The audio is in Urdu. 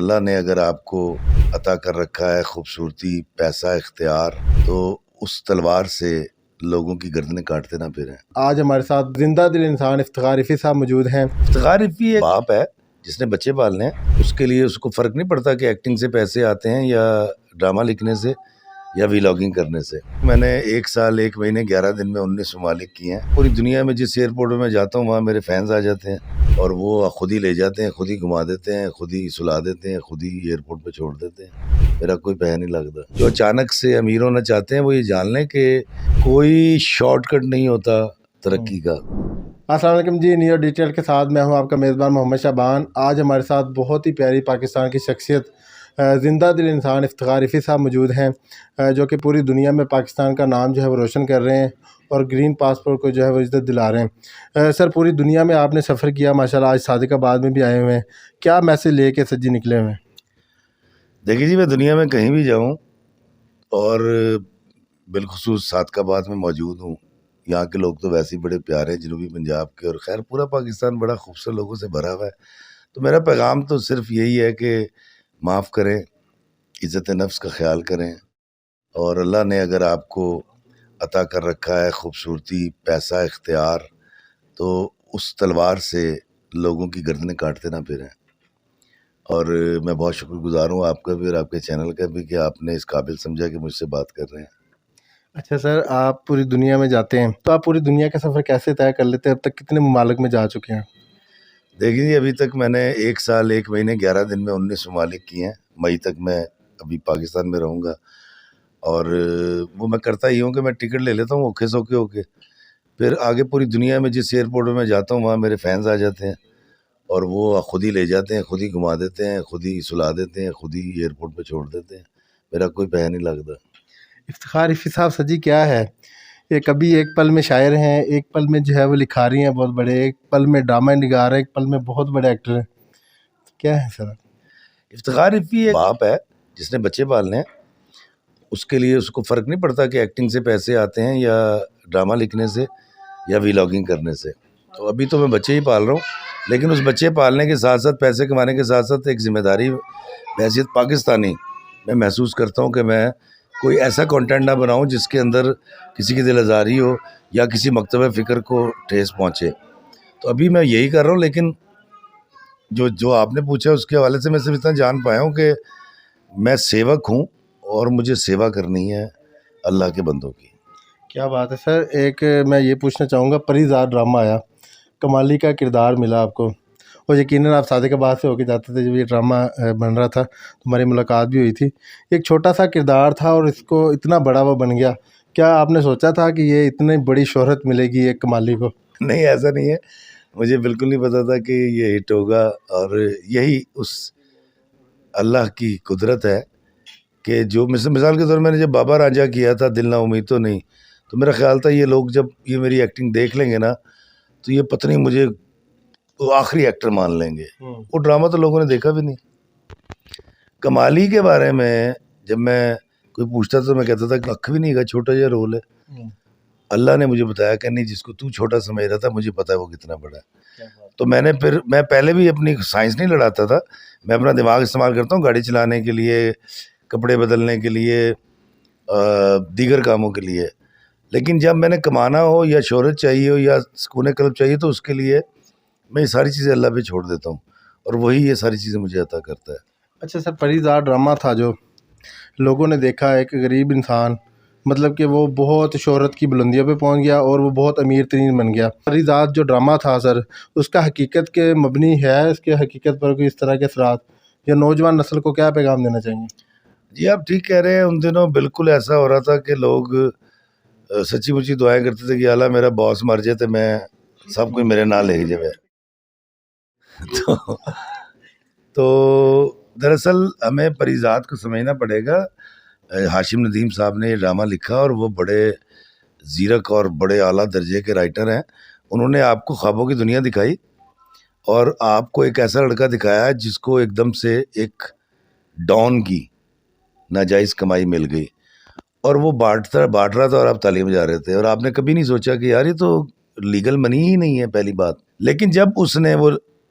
اللہ نے اگر آپ کو عطا کر رکھا ہے خوبصورتی، پیسہ، اختیار، تو اس تلوار سے لوگوں کی گردنیں کاٹتے نہ پھریں۔ آج ہمارے ساتھ زندہ دل انسان افتخار رفیع صاحب موجود ہیں۔ افتخار رفیع ایک باپ ہے جس نے بچے پالنے ہیں، اس کے لیے اس کو فرق نہیں پڑتا کہ ایکٹنگ سے پیسے آتے ہیں یا ڈرامہ لکھنے سے یا ویلاگنگ کرنے سے۔ میں نے 1 سال 1 مہینے 11 دن میں 19 ممالک کیے ہیں۔ پوری دنیا میں جس ایئرپورٹ میں جاتا ہوں وہاں میرے فینز آ جاتے ہیں اور وہ خود ہی لے جاتے ہیں، خود ہی گھما دیتے ہیں، خود ہی سلا دیتے ہیں، خود ہی ایئرپورٹ پہ چھوڑ دیتے ہیں، میرا کوئی پیسہ نہیں لگتا۔ جو اچانک سے امیر ہونا چاہتے ہیں وہ یہ جان لیں کہ کوئی شارٹ کٹ نہیں ہوتا ترقی کا۔ السلام علیکم جی، نیو ڈیٹیل کے ساتھ میں ہوں آپ کا میزبان محمد شعبان۔ آج ہمارے ساتھ بہت ہی پیاری پاکستان کی شخصیت زندہ دل انسان افتخار رفیع صاحب موجود ہیں، جو کہ پوری دنیا میں پاکستان کا نام جو ہے وہ روشن کر رہے ہیں اور گرین پاسپورٹ کو جو ہے وہ عزت دلا رہے ہیں۔ سر، پوری دنیا میں آپ نے سفر کیا ماشاءاللہ، آج صادق آباد میں بھی آئے ہوئے ہیں، کیا میسج لے کے سجی نکلے ہوئے ہیں؟ دیکھیے جی، میں دنیا میں کہیں بھی جاؤں اور بالخصوص صادق آباد میں موجود ہوں، یہاں کے لوگ تو ویسے ہی بڑے پیارے ہیں، جنوبی پنجاب کے، اور خیر پورا پاکستان بڑا خوبصورت لوگوں سے بھرا ہوا ہے۔ تو میرا پیغام تو صرف یہی ہے کہ معاف کریں، عزت نفس کا خیال کریں، اور اللہ نے اگر آپ کو عطا کر رکھا ہے خوبصورتی، پیسہ، اختیار، تو اس تلوار سے لوگوں کی گردنیں کاٹتے نہ پھریں۔ اور میں بہت شکر گزار ہوں آپ کا بھی اور آپ کے چینل کا بھی کہ آپ نے اس قابل سمجھا کہ مجھ سے بات کر رہے ہیں۔ اچھا سر، آپ پوری دنیا میں جاتے ہیں تو آپ پوری دنیا کا سفر کیسے طے کر لیتے ہیں؟ اب تک کتنے ممالک میں جا چکے ہیں؟ دیکھیں جی، ابھی تک میں نے 1 سال 1 مہینے 11 دن میں 19 ممالک کیے ہیں۔ مئی تک میں ابھی پاکستان میں رہوں گا، اور وہ میں کرتا ہی ہوں کہ میں ٹکٹ لے لیتا ہوں اوکھے سوکھے ہو کے، پھر آگے پوری دنیا میں جس ایئرپورٹ میں جاتا ہوں وہاں میرے فینز آ جاتے ہیں اور وہ خود ہی لے جاتے ہیں، خود ہی گھما دیتے ہیں، خود ہی سلا دیتے ہیں، خود ہی ایئرپورٹ پہ چھوڑ دیتے ہیں، میرا کوئی پیسہ نہیں لگتا۔ افتخار رفیع صاحب، سجی کیا ہے یہ؟ کبھی ایک پل میں شاعر ہیں، ایک پل میں جو ہے وہ لکھاری ہیں بہت بڑے، ایک پل میں ڈرامہ نگار ہیں، ایک پل میں بہت بڑے ایکٹر ہیں، کیا ہے سر؟ افتخار رفیع ایک باپ ہے جس نے بچے پالنے ہیں، اس کے لیے اس کو فرق نہیں پڑتا کہ ایکٹنگ سے پیسے آتے ہیں یا ڈرامہ لکھنے سے یا ویلاگنگ کرنے سے۔ تو ابھی تو میں بچے ہی پال رہا ہوں، لیکن اس بچے پالنے کے ساتھ ساتھ، پیسے کمانے کے ساتھ ساتھ، ایک ذمہ داری بحیثیت پاکستانی میں محسوس کرتا ہوں کہ میں کوئی ایسا کنٹینٹ نہ بناؤں جس کے اندر کسی کی دل آزاری ہو یا کسی مکتبہ فکر کو ٹھیس پہنچے۔ تو ابھی میں یہی کر رہا ہوں، لیکن جو آپ نے پوچھا اس کے حوالے سے میں صرف اتنا جان پایا ہوں کہ میں سیوک ہوں اور مجھے سیوا کرنی ہے اللہ کے بندوں کی۔ کیا بات ہے سر۔ ایک میں یہ پوچھنا چاہوں گا، پریزاد ڈرامہ آیا، کمالی کا کردار ملا آپ کو، اور یقیناً آپ صادق آباد سے ہو کے جاتے تھے جب یہ ڈرامہ بن رہا تھا، ہماری ملاقات بھی ہوئی تھی۔ ایک چھوٹا سا کردار تھا اور اس کو اتنا بڑا وہ بن گیا، کیا آپ نے سوچا تھا کہ یہ اتنی بڑی شہرت ملے گی ایک کمالی کو؟ نہیں، ایسا نہیں ہے، مجھے بالکل نہیں پتا تھا کہ یہ ہٹ ہوگا، اور یہی اس اللہ کی قدرت ہے کہ جو مثال کے طور میں نے جب بابا راجا کیا تھا دل نہ امید تو نہیں، تو میرا خیال تھا یہ لوگ جب یہ میری ایکٹنگ دیکھ لیں گے نا تو یہ پتہ نہیں مجھے وہ آخری ایکٹر مان لیں گے۔ وہ ڈرامہ تو لوگوں نے دیکھا بھی نہیں۔ کمالی کے بارے میں جب میں کوئی پوچھتا تھا تو میں کہتا تھا کہ اکھ بھی نہیں گا، چھوٹا جا رول ہے۔ اللہ نے مجھے بتایا کہ نہیں، جس کو تو چھوٹا سمجھ رہا تھا مجھے پتا ہے وہ کتنا بڑا ہے۔ تو میں پہلے بھی اپنی سائنس نہیں لڑاتا تھا، میں اپنا دماغ استعمال کرتا ہوں گاڑی چلانے کے لیے، کپڑے بدلنے کے لیے، دیگر کاموں کے لیے، لیکن جب میں نے کمانا ہو یا شہرت چاہیے ہو یا سکون قلب چاہیے تو اس کے لیے میں یہ ساری چیزیں اللہ پہ چھوڑ دیتا ہوں، اور وہی یہ ساری چیزیں مجھے عطا کرتا ہے۔ اچھا سر، پریزاد ڈرامہ تھا جو لوگوں نے دیکھا، ایک غریب انسان مطلب کہ وہ بہت شہرت کی بلندیوں پہ پہنچ گیا اور وہ بہت امیر ترین بن گیا۔ پریزاد جو ڈرامہ تھا سر، اس کا حقیقت کے مبنی ہے، اس کے حقیقت پر کوئی اس طرح کے اثرات، یا نوجوان نسل کو کیا پیغام دینا چاہیں گے؟ جی آپ ٹھیک کہہ رہے ہیں، ان دنوں بالکل ایسا ہو رہا تھا کہ لوگ سچی مچی دعائیں کرتے تھے کہ اللہ میرا باس مر جائے تو میں سب کوئی میرے نام لے جائے۔ تو دراصل ہمیں پریزاد کو سمجھنا پڑے گا۔ ہاشم ندیم صاحب نے یہ ڈرامہ لکھا اور وہ بڑے زیرک اور بڑے اعلیٰ درجے کے رائٹر ہیں۔ انہوں نے آپ کو خوابوں کی دنیا دکھائی اور آپ کو ایک ایسا لڑکا دکھایا ہے جس کو ایک دم سے ایک ڈان کی ناجائز کمائی مل گئی اور وہ بانٹ رہا تھا اور آپ تعلیم جا رہے تھے، اور آپ نے کبھی نہیں سوچا کہ یار یہ تو لیگل منی ہی نہیں ہے پہلی بات۔ لیکن جب اس نے وہ